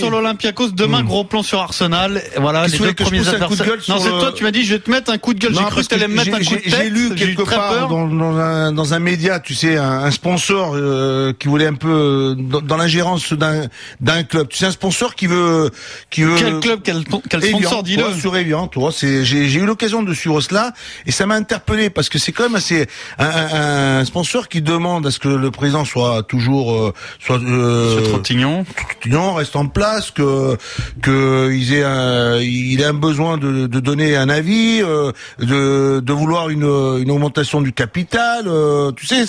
sur l'Olympiakos. Demain, gros plan sur Arsenal. Voilà, les deux premiers adversaires. Non, c'est toi, tu m'as dit, je vais te mettre un coup de gueule. J'ai cru que t'allais me mettre un coup de tête. J'ai lu quelque part dans un média, tu sais, un sponsor qui voulait un peu dans l'ingérence d'un club. Tu sais, un sponsor qui veut. Quel club, quel sponsor, dis-le. Sur Evian, tu vois, j'ai eu l'occasion de suivre cela et ça m'a interpellé parce que c'est quand même assez un sponsor qui demande à ce que le président soit toujours ce Trottignon reste en place, il ait un besoin de donner un avis, de vouloir une augmentation du capital. Tu sais,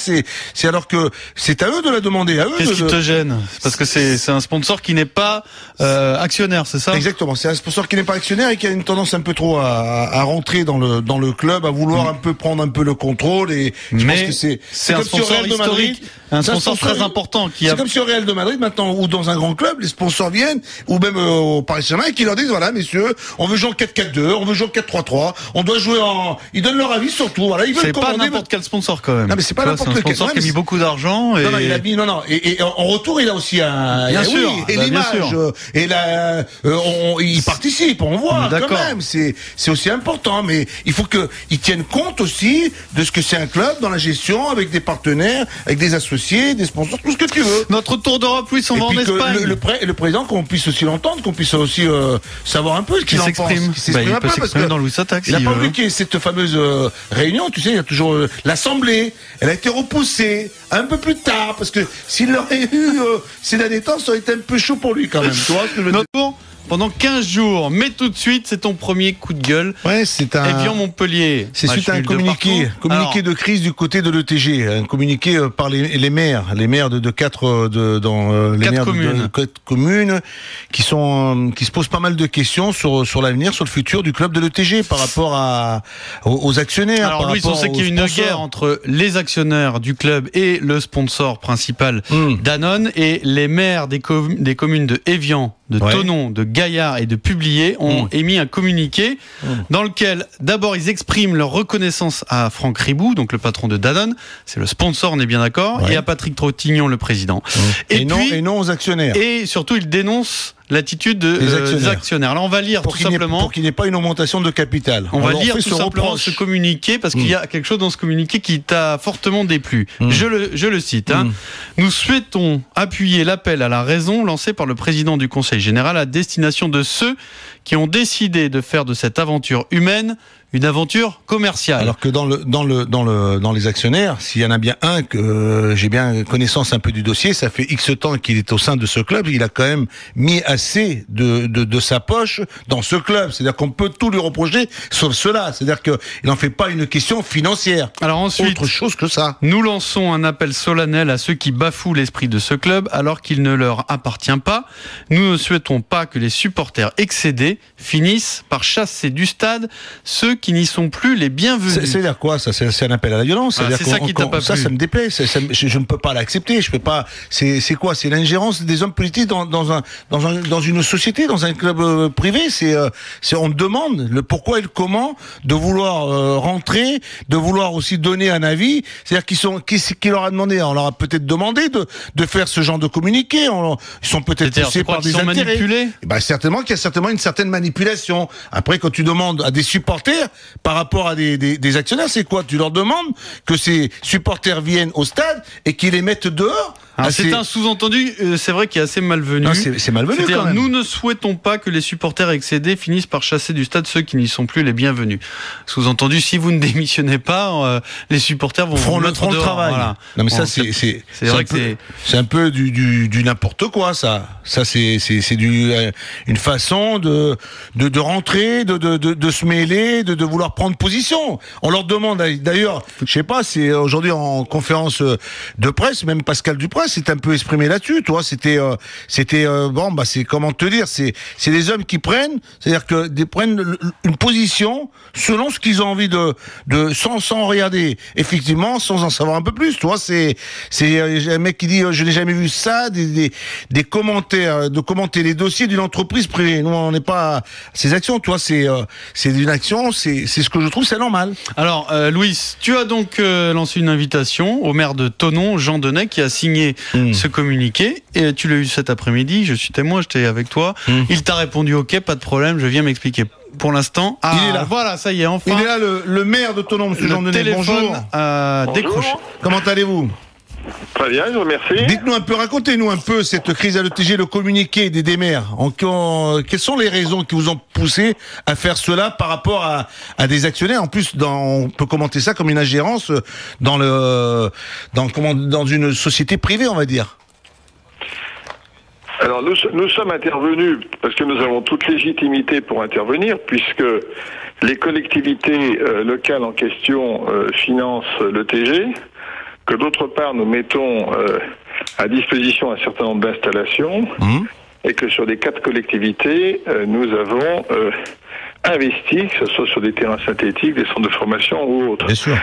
c'est alors que c'est à eux de la demander. À eux. Qu'est-ce qui te gêne? Parce que c'est un sponsor qui n'est pas actionnaire, c'est ça? Exactement. C'est un sponsor qui n'est pas actionnaire et qui a une tendance un peu trop à rentrer dans le club, à vouloir un peu prendre un peu le contrôle. Et je pense que c'est un sponsor historique, un sponsor très important. C'est comme si au Real de Madrid maintenant ou dans un grand club, les sponsors viennent ou même au Paris Saint-Germain et qui leur disent voilà messieurs, on veut jouer en 4-4-2, on veut jouer en 4-3-3, on doit jouer ils donnent leur avis sur tout. Voilà, ils veulent commander. C'est pas n'importe quel sponsor quand même. Non mais c'est pas n'importe quel. C'est un sponsor qui a mis beaucoup d'argent. Non, il a mis et en retour il a aussi l'image et il participe, on voit quand même. C'est aussi important, mais il faut qu'ils tiennent compte aussi de ce que c'est un club dans la gestion avec des partenaires, avec des associés, des sponsors, tout ce que tu veux. Notre tour d'Europe, oui, on va en Espagne. Le président, qu'on puisse aussi l'entendre, qu'on puisse aussi savoir un peu ce qu'il en pense. Il peut s'exprimer dans Louis Attaque. Il n'a pas voulu qu'il y ait cette fameuse réunion, tu sais, il y a toujours l'Assemblée, elle a été repoussée un peu plus tard, parce que s'il l'aurait eu ces derniers temps, ça aurait été un peu chaud pour lui quand même. Tu vois ce que je veux dire ? Pendant 15 jours, mais tout de suite, c'est ton premier coup de gueule. Ouais, c'est Evian-Montpellier. C'est suite à un communiqué de crise du côté de l'ETG, un communiqué par les maires de quatre communes qui se posent pas mal de questions sur l'avenir, sur le futur du club de l'ETG par rapport aux actionnaires. Alors Louis, on sait qu'il y a une guerre entre les actionnaires du club et le sponsor principal Danone, et les maires des communes de Evian, de Thonon, de Gaillard et de Publier ont émis un communiqué dans lequel d'abord ils expriment leur reconnaissance à Franck Ribou, donc le patron de Danone, c'est le sponsor, on est bien d'accord, et à Patrick Trottignon, le président. Et non aux actionnaires. Et surtout ils dénoncent l'attitude des actionnaires. Alors on va lire tout simplement pour qu'il n'y ait pas une augmentation de capital. On va lire tout simplement ce communiqué parce qu'il y a quelque chose dans ce communiqué qui t'a fortement déplu. Je le cite. Nous souhaitons appuyer l'appel à la raison lancé par le président du Conseil général à destination de ceux qui ont décidé de faire de cette aventure humaine une aventure commerciale. Alors que dans les actionnaires, s'il y en a bien un que j'ai bien connaissance un peu du dossier, ça fait X temps qu'il est au sein de ce club, il a quand même mis assez de sa poche dans ce club. C'est-à-dire qu'on peut tout lui reprocher, sauf cela. C'est-à-dire qu'il n'en fait pas une question financière. Alors ensuite, autre chose que ça. Nous lançons un appel solennel à ceux qui bafouent l'esprit de ce club alors qu'il ne leur appartient pas. Nous ne souhaitons pas que les supporters excédés finissent par chasser du stade ceux qui n'y sont plus les bienvenus. C'est-à-dire quoi ça? C'est un appel à la violence. C'est ça qui t'a pas plu. Ça me déplaît. Je ne peux pas l'accepter. Je peux pas. C'est quoi? C'est l'ingérence des hommes politiques dans une société, dans un club privé. On demande le pourquoi et le comment de vouloir rentrer, de vouloir aussi donner un avis. C'est-à-dire qui leur a demandé? On leur a peut-être demandé de faire ce genre de communiqué. Ils sont peut-être poussés par des intérêts. Manipulés. Certainement qu'il y a certainement une certaine manipulation. Après, quand tu demandes à des supporters par rapport à des actionnaires, c'est quoi? Tu leur demandes que ces supporters viennent au stade et qu'ils les mettent dehors. C'est un sous-entendu, c'est vrai, qui est assez malvenu. C'est malvenu. C'est-à-dire, quand même. nous ne souhaitons pas que les supporters excédés finissent par chasser du stade ceux qui n'y sont plus les bienvenus. Sous-entendu, si vous ne démissionnez pas, les supporters vont mettre le travail. Voilà. Non mais ça c'est vrai que c'est un peu du n'importe quoi ça. Ça c'est une façon de rentrer, de se mêler, de vouloir prendre position. On leur demande d'ailleurs, je sais pas, c'est aujourd'hui en conférence de presse, même Pascal Duprat s'est un peu exprimé là-dessus, toi, c'est comment te dire, c'est des hommes qui prennent une position selon ce qu'ils ont envie sans regarder, effectivement, sans en savoir un peu plus, toi, c'est un mec qui dit, je n'ai jamais vu ça, des commentaires, de commenter les dossiers d'une entreprise privée. Nous, on n'est pas ces actions, toi, c'est une action, c'est ce que je trouve, c'est normal. Alors, Louis, tu as donc lancé une invitation au maire de Thonon, Jean Denay, qui a signé signé ce communiqué. Et tu l'as eu cet après-midi, je suis témoin, j'étais avec toi. Il t'a répondu ok, pas de problème, je viens m'expliquer. Pour l'instant, il est là. Voilà, ça y est, enfin. Il est là, le maire de Thonon, M. Jean Denet. Bonjour. Décroché. Comment allez-vous? Très bien, je vous remercie. Dites-nous un peu, racontez-nous un peu cette crise à l'ETG, le communiqué des maires. Quelles sont les raisons qui vous ont poussé à faire cela par rapport à des actionnaires? En plus, on peut commenter ça comme une ingérence dans une société privée, on va dire. Alors nous sommes intervenus parce que nous avons toute légitimité pour intervenir, puisque les collectivités locales en question financent l'ETG, que d'autre part nous mettons à disposition un certain nombre d'installations, et que sur les 4 collectivités, nous avons investi, que ce soit sur des terrains synthétiques, des centres de formation ou autres. Bien sûr.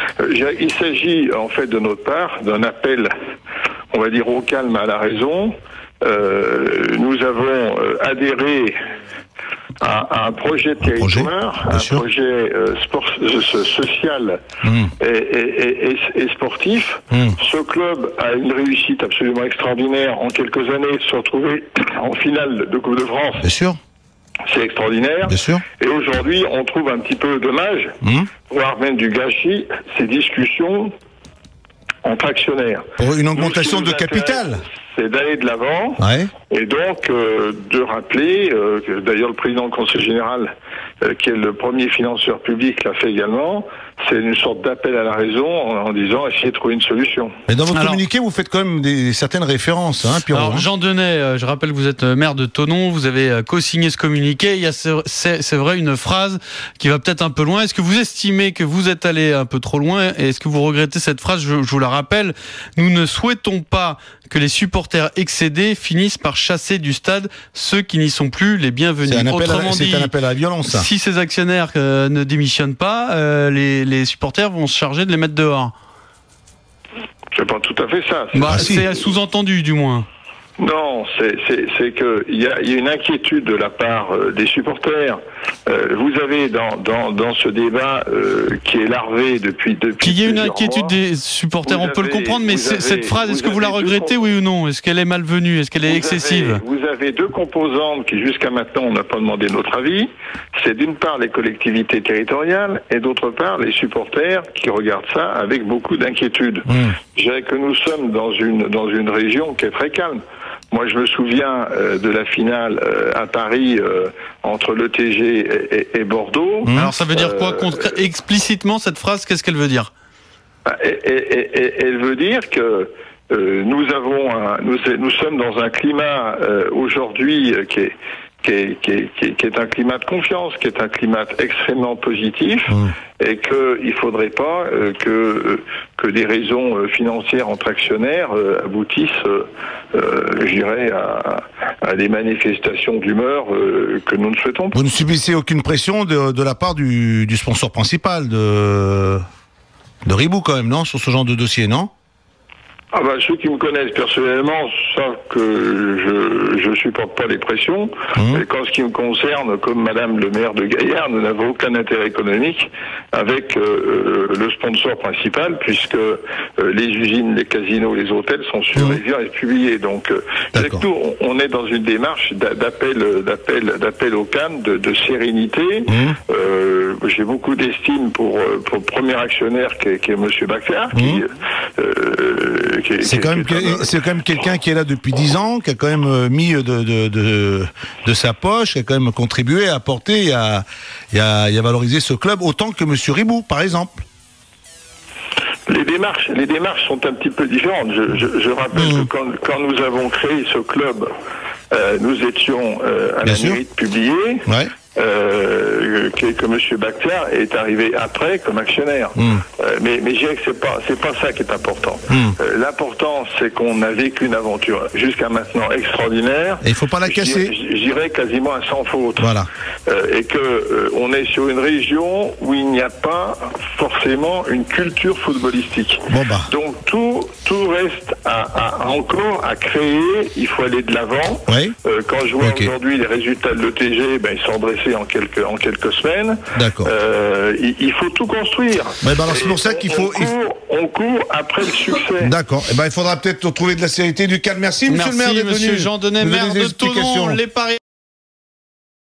Il s'agit en fait de notre part d'un appel, on va dire au calme, à la raison. Nous avons adhéré à un projet de territoire, un projet social et sportif. Ce club a une réussite absolument extraordinaire. En quelques années, se retrouver en finale de Coupe de France. Bien sûr. C'est extraordinaire. Bien sûr. Et aujourd'hui, on trouve un petit peu dommage, voire même du gâchis, ces discussions entre actionnaires. Pour une augmentation de capital. C'est d'aller de l'avant, et donc de rappeler, que d'ailleurs le président du Conseil général, qui est le premier financeur public, l'a fait également, c'est une sorte d'appel à la raison en disant essayez de trouver une solution. Mais dans votre communiqué, vous faites quand même certaines références. Pierrot, alors, Jean Denet, je rappelle que vous êtes maire de Thonon, vous avez co-signé ce communiqué. Il y a, c'est vrai, une phrase qui va peut-être un peu loin. Est-ce que vous estimez que vous êtes allé un peu trop loin? Et est-ce que vous regrettez cette phrase? Je vous la rappelle, nous ne souhaitons pas que les supporters excédés finissent par chasser du stade ceux qui n'y sont plus les bienvenus. C'est un appel à la violence, ça. Si ces actionnaires ne démissionnent pas, les supporters vont se charger de les mettre dehors. C'est pas tout à fait ça. C'est sous-entendu, du moins. Non, c'est que il y a une inquiétude de la part des supporters. Vous avez dans ce débat qui est larvé depuis. Qu'il y ait une inquiétude des supporters, on peut le comprendre, mais cette phrase, est-ce que vous la regrettez, oui ou non? Est-ce qu'elle est malvenue? Est-ce qu'elle est excessive? Vous avez 2 composantes qui jusqu'à maintenant on n'a pas demandé notre avis. C'est d'une part les collectivités territoriales et d'autre part les supporters qui regardent ça avec beaucoup d'inquiétude. Je dirais que nous sommes dans une région qui est très calme. Moi, je me souviens de la finale à Paris entre l'ETG et Bordeaux. Alors, ça veut dire quoi explicitement, cette phrase, qu'est-ce qu'elle veut dire? Elle veut dire que nous sommes dans un climat aujourd'hui qui est un climat de confiance, qui est un climat extrêmement positif, et qu'il faudrait pas que des raisons financières entre actionnaires aboutissent, je dirais, à des manifestations d'humeur que nous ne souhaitons pas. Vous ne subissez aucune pression de la part du sponsor principal de Ribou, quand même, non, sur ce genre de dossier, non? Ceux qui me connaissent personnellement savent que je supporte pas les pressions. Et quand ce qui me concerne, comme Madame le maire de Gaillard, nous n'avons aucun intérêt économique avec le sponsor principal, puisque les usines, les casinos, les hôtels sont sur Evian et publiés. Donc, avec nous, on est dans une démarche d'appel au calme, de sérénité. J'ai beaucoup d'estime pour le premier actionnaire qui est Monsieur Baccar, c'est quand même quelqu'un qui est là depuis 10 ans, qui a quand même mis de sa poche, qui a quand même contribué à apporter et à valoriser ce club autant que Monsieur Ribou, par exemple. Les démarches sont un petit peu différentes. Je rappelle que quand nous avons créé ce club, nous étions à la mairie de Publier. Que M. Baccar est arrivé après comme actionnaire. Mais je dirais que c'est pas ça qui est important. L'important, c'est qu'on a vécu une aventure jusqu'à maintenant extraordinaire. Et il faut pas la casser. Je dirais quasiment un sans faute. Voilà. Et que on est sur une région où il n'y a pas forcément une culture footballistique. Donc tout reste encore à créer. Il faut aller de l'avant. Quand je vois aujourd'hui les résultats de l'ETG, ils sont dressés fait en quelques semaines. D'accord. Il faut tout construire. Alors c'est pour ça qu'il faut... On court après le succès. D'accord. Il faudra peut-être retrouver de la sérénité, du calme. Merci, monsieur le maire, d'être venu. Monsieur Jean Denay, maire de Thonon, les paris.